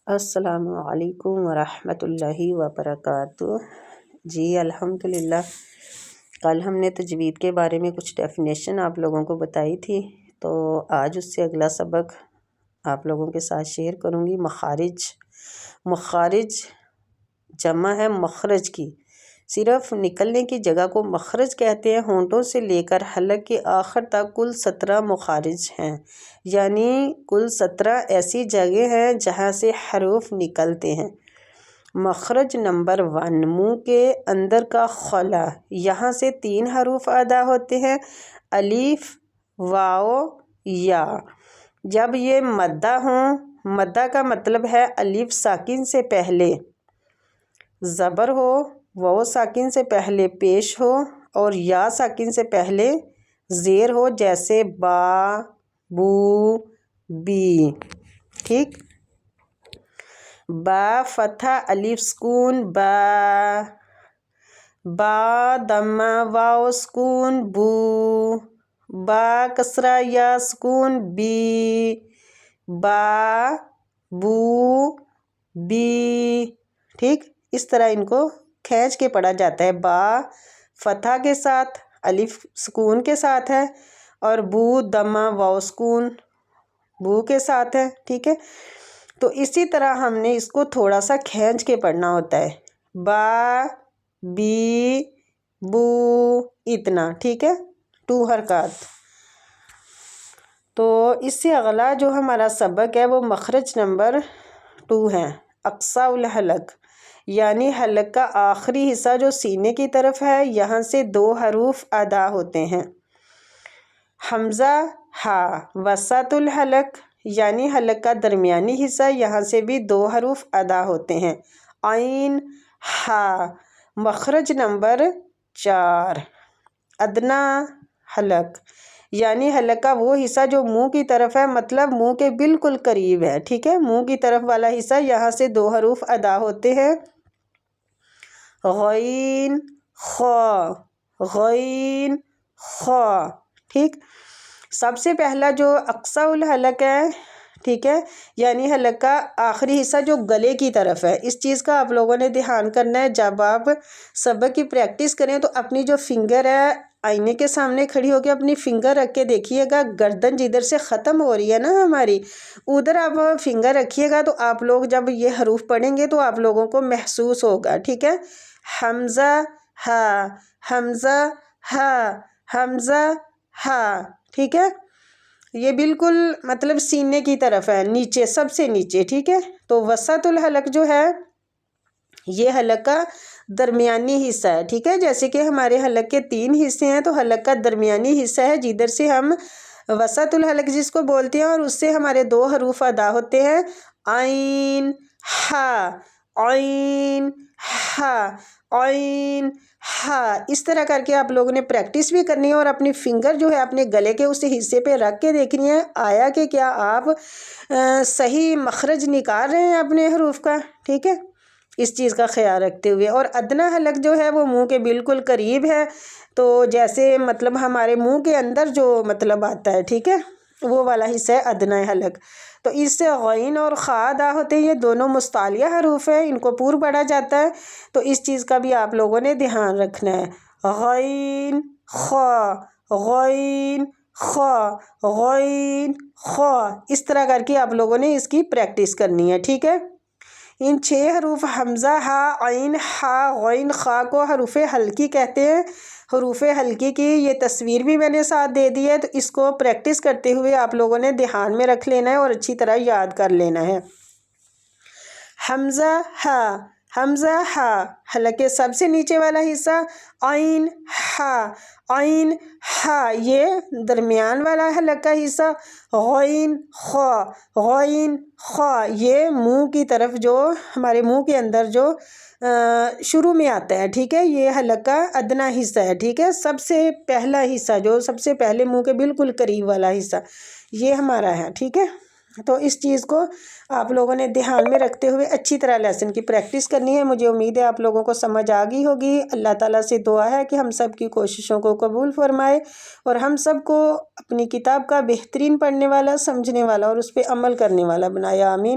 السلام علیکم ورحمۃ اللہ وبرکاتہ۔ جی الحمدللہ، کل ہم نے تجوید کے بارے میں کچھ ڈیفینیشن آپ لوگوں کو بتائی تھی، تو آج اس سے اگلا سبق آپ لوگوں کے ساتھ شیئر کروں گی۔ مخارج جمع ہے مخرج کی، صرف نکلنے کی جگہ کو مخرج کہتے ہیں۔ ہونٹوں سے لے کر حلق کے آخر تک کل 17 مخارج ہیں، یعنی کل 17 ایسی جگہ ہیں جہاں سے حروف نکلتے ہیں۔ مخرج نمبر 1، منہ کے اندر کا خلا، یہاں سے 3 حروف ادا ہوتے ہیں، الف، واو، یا۔ جب یہ مدہ ہوں، مدہ کا مطلب ہے الف ساکن سے پہلے زبر ہو، واو ساکن سے پہلے پیش ہو، اور یا ساکن سے پہلے زیر ہو، جیسے با، بو، بی۔ ٹھیک، با فتح الف سکون با، با دمہ واو سکون بو، با کسرہ یا سکون بی، با، بو، بی۔ ٹھیک، اس طرح ان کو کھینچ کے پڑھا جاتا ہے۔ با فتح کے ساتھ، الف سکون کے ساتھ ہے، اور بو دمہ واو سکون بو کے ساتھ ہے۔ ٹھیک ہے، تو اسی طرح ہم نے اس کو تھوڑا سا کھینچ کے پڑھنا ہوتا ہے، با، بی، بو، اتنا۔ ٹھیک ہے، 2 حرکات۔ تو اس سے اگلا جو ہمارا سبق ہے وہ مخرج نمبر 2 ہے، اقصی الحلق، یعنی حلق کا آخری حصہ جو سینے کی طرف ہے، یہاں سے 2 حروف ادا ہوتے ہیں، حمزہ، ہا۔ وسط الحلق، یعنی حلق کا درمیانی حصہ، یہاں سے بھی 2 حروف ادا ہوتے ہیں، عین، ہا۔ مخرج نمبر 4، ادنیٰ حلق، یعنی حلق کا وہ حصہ جو منہ کی طرف ہے، مطلب منہ کے بالکل قریب ہے۔ ٹھیک ہے، منہ کی طرف والا حصہ، یہاں سے 2 حروف ادا ہوتے ہیں، غین، خا، غین، خا۔ ٹھیک، سب سے پہلا جو اقصی الحلق ہے، ٹھیک ہے، یعنی حلق کا آخری حصہ جو گلے کی طرف ہے، اس چیز کا آپ لوگوں نے دھیان کرنا ہے۔ جب آپ سبق کی پریکٹس کریں تو اپنی جو فنگر ہے، آئینے کے سامنے کھڑی ہو کے اپنی فنگر رکھ کے دیکھیے گا، گردن جدھر سے ختم ہو رہی ہے نا ہماری، ادھر آپ فنگر رکھیے گا، تو آپ لوگ جب یہ حروف پڑھیں گے تو آپ لوگوں کو محسوس ہوگا۔ ٹھیک ہے، حمزہ، ہا، حمزہ، ہا، حمزہ، ہا۔ ٹھیک ہے، یہ بالکل مطلب سینے کی طرف ہے، نیچے، سب سے نیچے۔ ٹھیک ہے، تو وسط الحلق جو ہے یہ حلق کا درمیانی حصہ ہے۔ ٹھیک ہے، جیسے کہ ہمارے حلق کے 3 حصے ہیں، تو حلق کا درمیانی حصہ ہے جدھر سے ہم وسط الحلق جس کو بولتے ہیں، اور اس سے ہمارے 2 حروف ادا ہوتے ہیں، عین، ہا، عین، ہا، عین، ہا۔ اس طرح کر کے آپ لوگوں نے پریکٹس بھی کرنی ہے، اور اپنی فنگر جو ہے اپنے گلے کے اس حصے پہ رکھ کے دیکھنی ہے آیا کہ کیا آپ صحیح مخرج نکال رہے ہیں اپنے حروف کا۔ ٹھیک ہے، اس چیز کا خیال رکھتے ہوئے۔ اور ادنیٰ حلق جو ہے وہ منہ کے بالکل قریب ہے، تو جیسے مطلب ہمارے منہ کے اندر جو مطلب آتا ہے، ٹھیک ہے، وہ والا حصہ ہے ادنیٰ حلق۔ تو اس سے غین اور خا ادا ہوتے ہیں، یہ دونوں مستعلیہ حروف ہیں، ان کو پور پڑھا جاتا ہے، تو اس چیز کا بھی آپ لوگوں نے دھیان رکھنا ہے۔ غین، خا، غین، خا، غین، خا، اس طرح کر کے آپ لوگوں نے اس کی پریکٹس کرنی ہے۔ ٹھیک ہے، ان 6 حروف حمزہ، ہا، عین، ہا، غین، خا کو حروف حلقی کہتے ہیں۔ حروف حلقی کی یہ تصویر بھی میں نے ساتھ دے دی ہے، تو اس کو پریکٹس کرتے ہوئے آپ لوگوں نے دھیان میں رکھ لینا ہے اور اچھی طرح یاد کر لینا ہے۔ حمزہ، ہا، حمزہ، ہا، حلق کے سب سے نیچے والا حصہ، عین، ہا، عین، ہا، یہ درمیان والا حلق کا حصہ، غین، خا، غین، خا، یہ منہ کی طرف جو ہمارے منہ کے اندر جو شروع میں آتا ہے۔ ٹھیک ہے، یہ حلق کا ادنیٰ حصہ ہے۔ ٹھیک ہے، سب سے پہلا حصہ جو سب سے پہلے منہ کے بالکل قریب والا حصہ یہ ہمارا ہے۔ ٹھیک ہے، تو اس چیز کو آپ لوگوں نے دھیان میں رکھتے ہوئے اچھی طرح لیسن کی پریکٹس کرنی ہے۔ مجھے امید ہے آپ لوگوں کو سمجھ آ گئی ہوگی۔ اللہ تعالیٰ سے دعا ہے کہ ہم سب کی کوششوں کو قبول فرمائے، اور ہم سب کو اپنی کتاب کا بہترین پڑھنے والا، سمجھنے والا اور اس پہ عمل کرنے والا بنائے، آمین۔